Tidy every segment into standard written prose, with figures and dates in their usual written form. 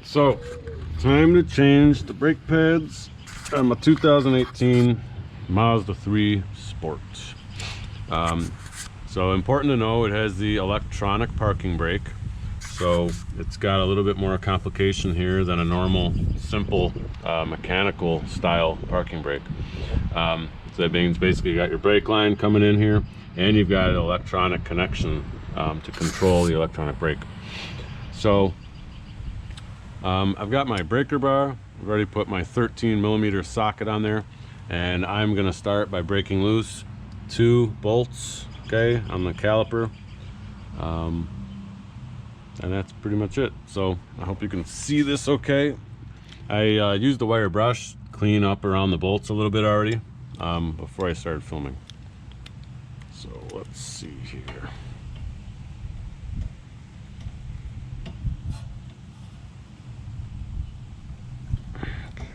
So, time to change the brake pads on my 2018 Mazda 3 Sport. So important to know, it has the electronic parking brake. So it's got a little bit more complication here than a normal, simple mechanical style parking brake. So that means basically you got your brake line coming in here, and you've got an electronic connection to control the electronic brake. So I've got my breaker bar. I've already put my 13mm socket on there, and I'm gonna start by breaking loose 2 bolts, okay, on the caliper. And that's pretty much it. So I hope you can see this okay. I used the wire brush, clean up around the bolts a little bit already before I started filming. So let's see here.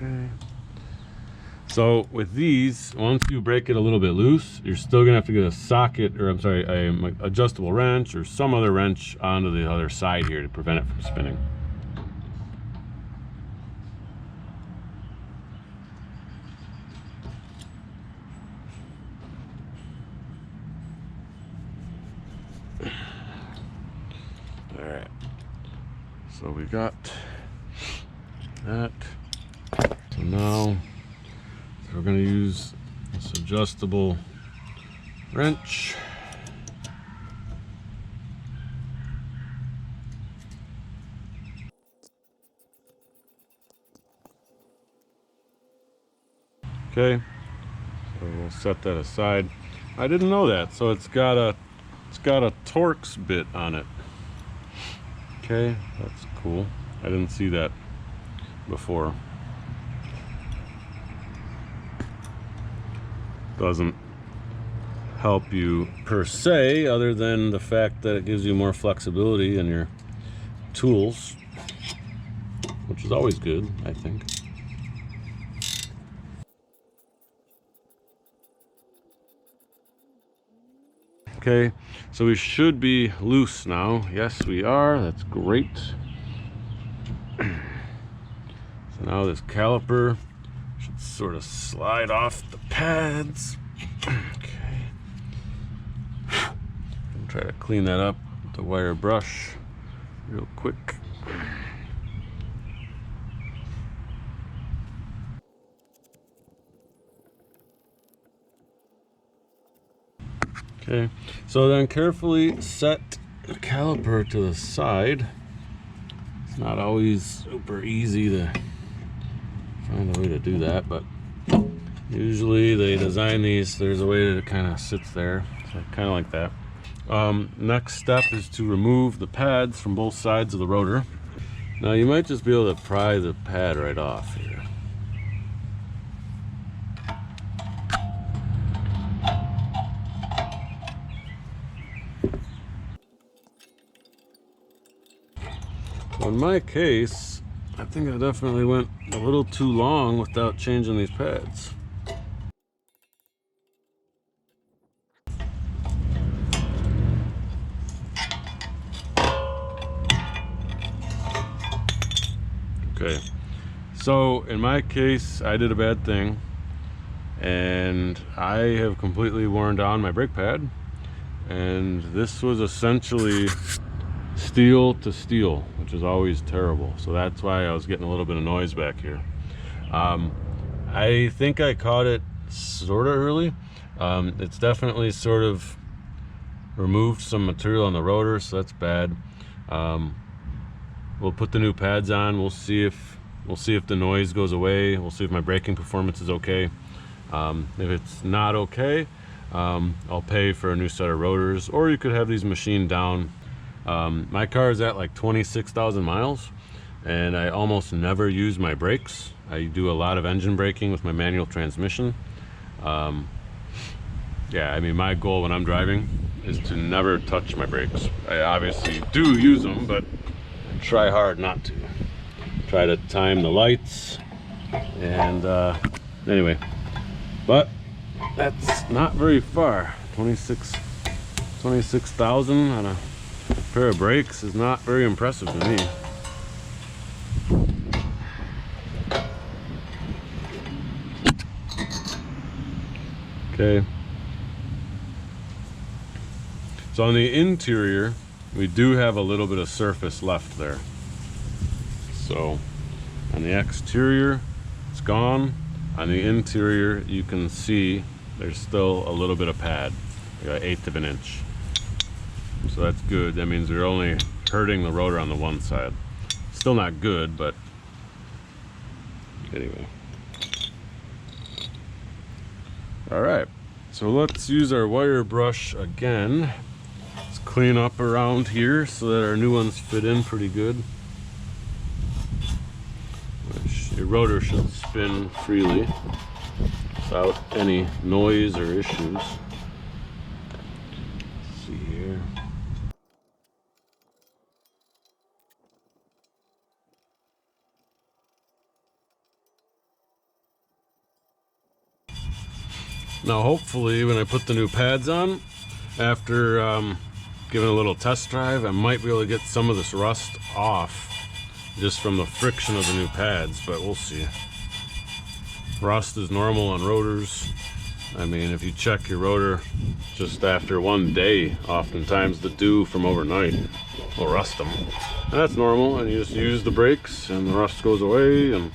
Okay. So with these, once you break it a little bit loose, you're still gonna have to get a socket, or I'm sorry, a adjustable wrench or some other wrench onto the other side here to prevent it from spinning. All right, so we got that. So now we're going to use this adjustable wrench. Okay, so we'll set that aside. I didn't know that, so it's got a Torx bit on it. Okay, that's cool. I didn't see that before. Doesn't help you per se, other than the fact that it gives you more flexibility in your tools, which is always good, I think. Okay, so we should be loose now. Yes, we are. That's great. So now this caliper should sort of slide off the pads. Okay. I'm try to clean that up with the wire brush real quick. Okay, so then carefully set the caliper to the side. It's not always super easy to find a way to do that, but usually they design these, there's a way that it kind of sits there, so kind of like that. Next step is to remove the pads from both sides of the rotor. Now you might just be able to pry the pad right off here. So in my case, I think I definitely went a little too long without changing these pads. Okay, so in my case, I did a bad thing, and I have completely worn down my brake pad, and this was essentially steel to steel, which is always terrible. So that's why I was getting a little bit of noise back here. I think I caught it sort of early. It's definitely sort of removed some material on the rotor, so that's bad. We'll put the new pads on. We'll see if the noise goes away. We'll see if my braking performance is okay. If it's not okay, I'll pay for a new set of rotors, or you could have these machined down. My car is at like 26,000 miles, and I almost never use my brakes. I do a lot of engine braking with my manual transmission. Yeah, I mean, my goal when I'm driving is to never touch my brakes. I obviously do use them, but I try hard not to. Try to time the lights, and anyway, but that's not very far. 26,000 on a pair of brakes is not very impressive to me. Okay. So on the interior, we do have a little bit of surface left there. So on the exterior, it's gone. On the interior, you can see there's still a little bit of pad, like 1/8 of an inch. So that's good. That means we're only hurting the rotor on the one side. Still not good, but anyway. All right, so let's use our wire brush again. Let's clean up around here so that our new ones fit in pretty good. Your rotor should spin freely without any noise or issues. Let's see here. Now hopefully when I put the new pads on, after giving a little test drive, I might be able to get some of this rust off just from the friction of the new pads, but we'll see. Rust is normal on rotors. I mean, if you check your rotor just after one day, oftentimes the dew from overnight will rust them. And that's normal, and you just use the brakes and the rust goes away, and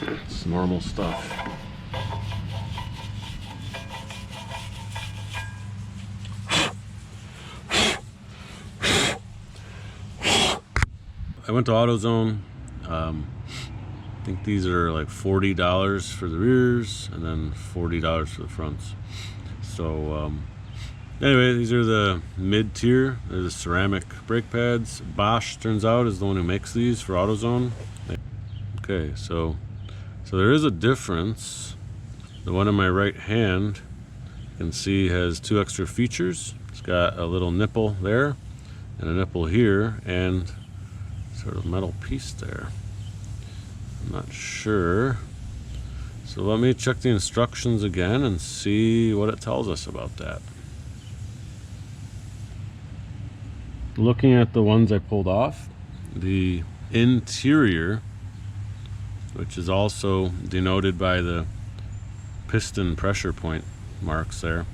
it's normal stuff. I went to AutoZone. I think these are like $40 for the rears and then $40 for the fronts. So anyway, these are the mid-tier. They're the ceramic brake pads. Bosch, turns out, is the one who makes these for AutoZone. Okay, so there is a difference. The one in my right hand, you can see, has 2 extra features. It's got a little nipple there and a nipple here and sort of metal piece there. I'm not sure. So let me check the instructions again and see what it tells us about that. Looking at the ones I pulled off, the interior, which is also denoted by the piston pressure point marks there,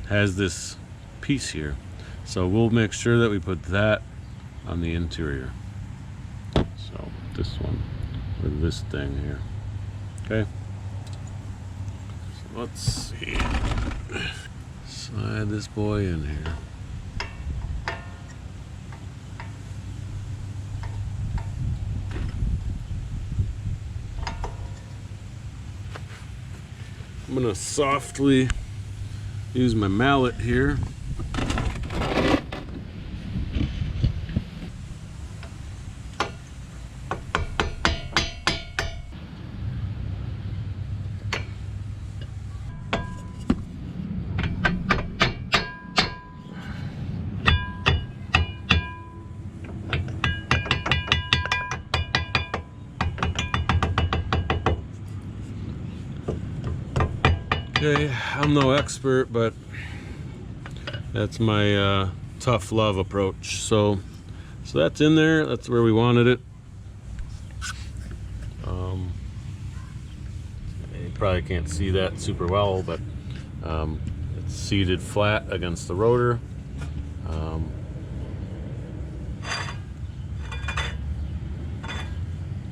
has this piece here. So we'll make sure that we put that on the interior. So this one, or this thing here. Okay. So let's see. Slide this boy in here. I'm gonna softly use my mallet here. Okay, I'm no expert, but that's my tough love approach. So that's in there. That's where we wanted it. You probably can't see that super well, but it's seated flat against the rotor.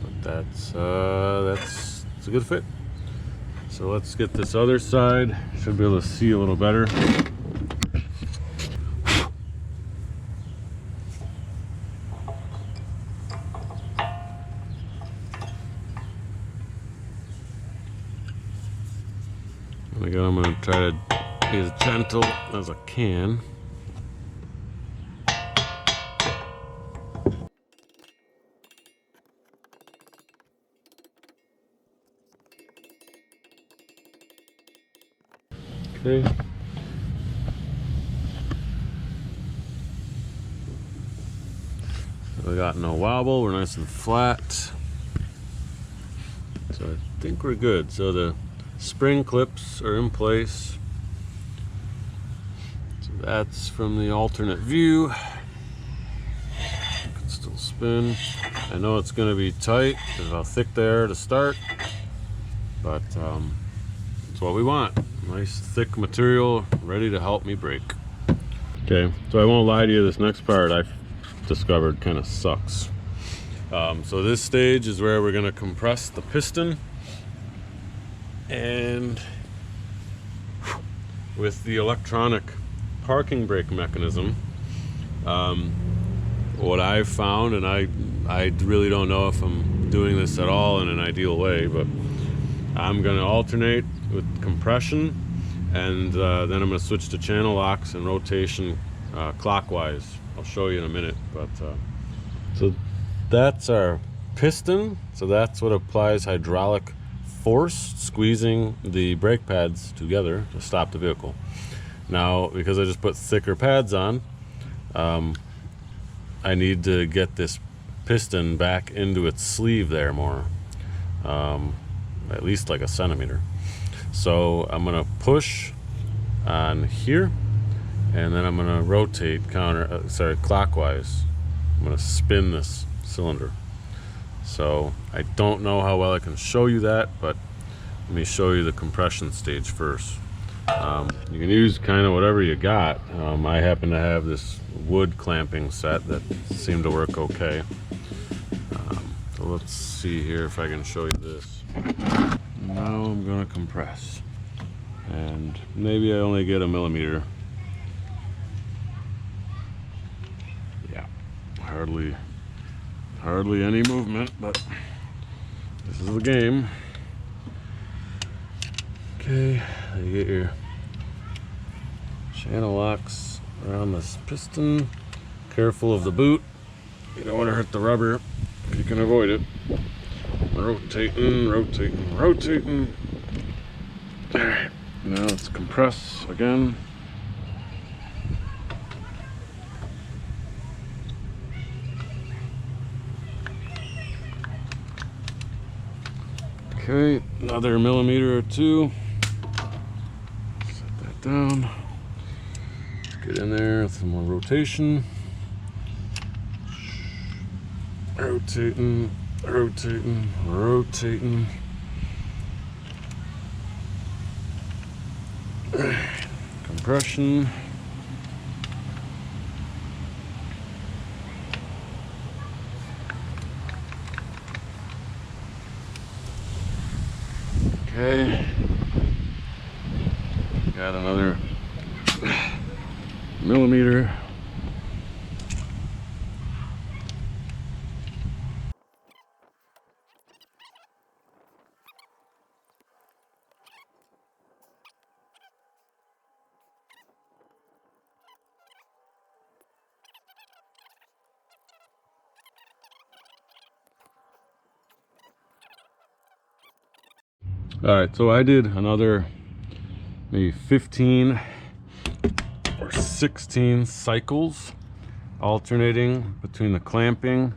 But that's a good fit. So let's get this other side. Should be able to see a little better. And again, I'm going to try to be as gentle as I can. Okay. We got no wobble, we're nice and flat. So I think we're good. So the spring clips are in place. So that's from the alternate view. Can still spin. I know it's going to be tight because of how thick they are to start, but That's what we want. Nice thick material ready to help me brake. Okay, so I won't lie to you, this next part I've discovered kind of sucks. So this stage is where we're going to compress the piston, and with the electronic parking brake mechanism, what I've found, and I really don't know if I'm doing this at all in an ideal way, but I'm going to alternate with compression, and then I'm going to switch to channel locks and rotation clockwise. I'll show you in a minute. But so that's our piston. So that's what applies hydraulic force, squeezing the brake pads together to stop the vehicle. Now, because I just put thicker pads on, I need to get this piston back into its sleeve there more, at least like a centimeter. So I'm gonna push on here, and then I'm gonna rotate clockwise. I'm gonna spin this cylinder. So I don't know how well I can show you that, but let me show you the compression stage first. You can use kind of whatever you got. I happen to have this wood clamping set that seemed to work okay. So let's see here if I can show you this. Now I'm gonna compress, and maybe I only get a millimeter. Yeah, hardly any movement, but this is the game. Okay, you get your channel locks around this piston. Careful of the boot. You don't want to hurt the rubber if you can avoid it. Rotating, rotating, rotating. Alright, now let's compress again. Okay, another millimeter or two. Set that down. Let's get in there with some more rotation. Rotating, rotating, rotating. Compression. Okay, got another millimeter. All right, so I did another maybe 15 or 16 cycles alternating between the clamping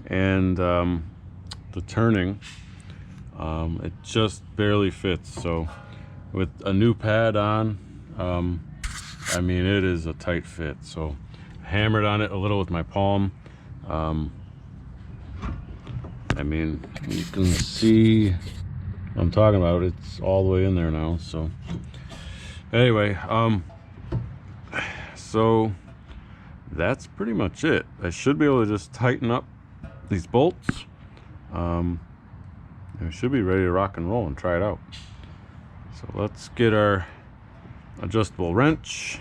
and the turning. It just barely fits. So with a new pad on, I mean, it is a tight fit. So I hammered on it a little with my palm. I mean, you can see I'm talking about, it's all the way in there now. So anyway, so that's pretty much it. I should be able to just tighten up these bolts. And we should be ready to rock and roll and try it out. So let's get our adjustable wrench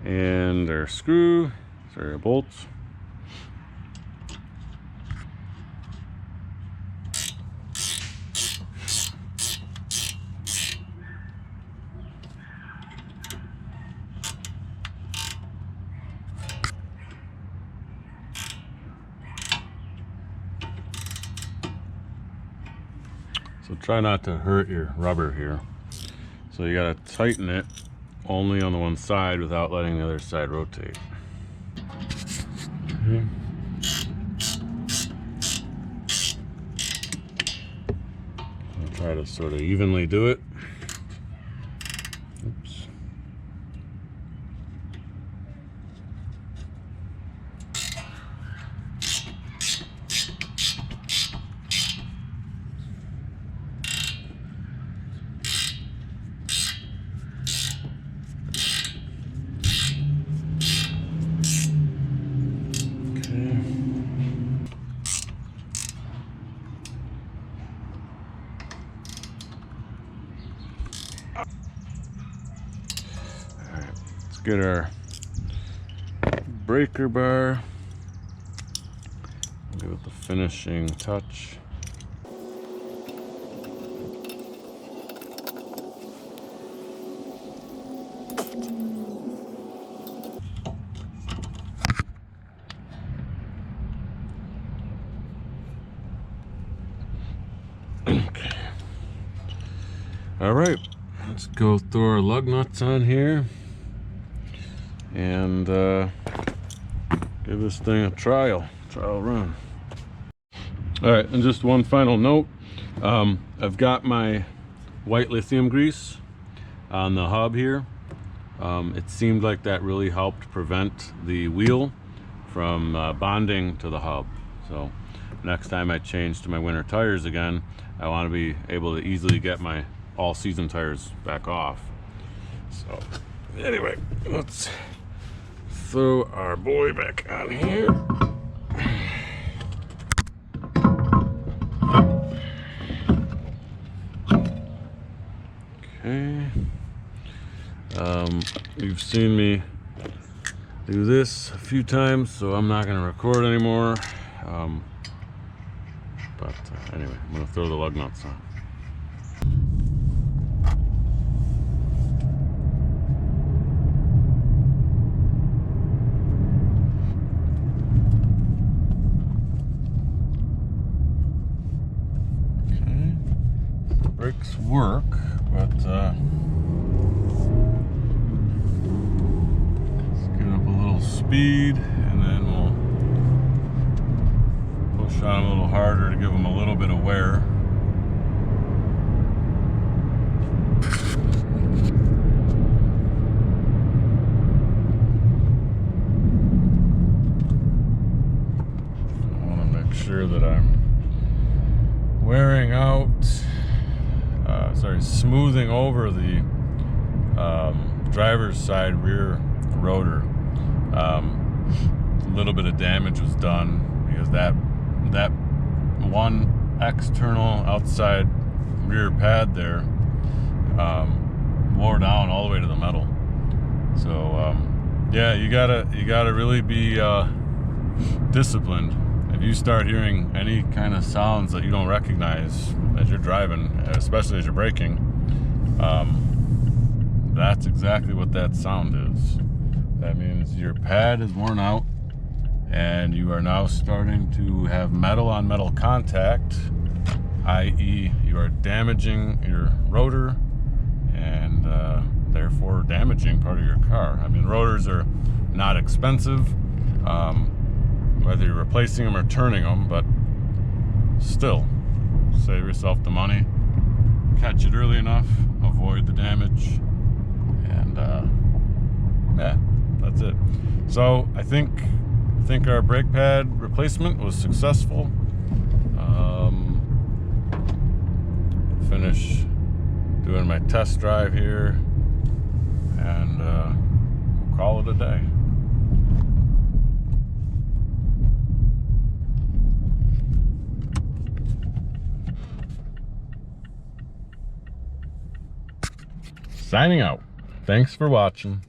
and our screw, sorry, our bolts. So try not to hurt your rubber here. So you gotta tighten it only on the one side without letting the other side rotate. Okay. I'll try to sort of evenly do it. Oops. get our breaker bar. Give it the finishing touch. Okay. All right, let's go throw our lug nuts on here and give this thing a trial run. All right, and just one final note. I've got my white lithium grease on the hub here. It seemed like that really helped prevent the wheel from bonding to the hub. So next time I change to my winter tires again, I want to be able to easily get my all-season tires back off. So anyway, let's throw our boy back on here. Okay. You've seen me do this a few times, so I'm not going to record anymore. But anyway, I'm going to throw the lug nuts on. Okay. The brakes work, but speed, and then we'll push on a little harder to give them a little bit of wear. I want to make sure that I'm wearing out, smoothing over the driver's side rear rotor. A little bit of damage was done because that one external outside rear pad there wore down all the way to the metal. So yeah, you gotta really be disciplined. If you start hearing any kind of sounds that you don't recognize as you're driving, especially as you're braking, that's exactly what that sound is. That means your pad is worn out and you are now starting to have metal on metal contact, i.e. you are damaging your rotor and therefore damaging part of your car. I mean, rotors are not expensive, whether you're replacing them or turning them, but still, save yourself the money, catch it early enough, avoid the damage, and yeah. That's it. So I think our brake pad replacement was successful. Finish doing my test drive here, and we'll call it a day. Signing out. Thanks for watching.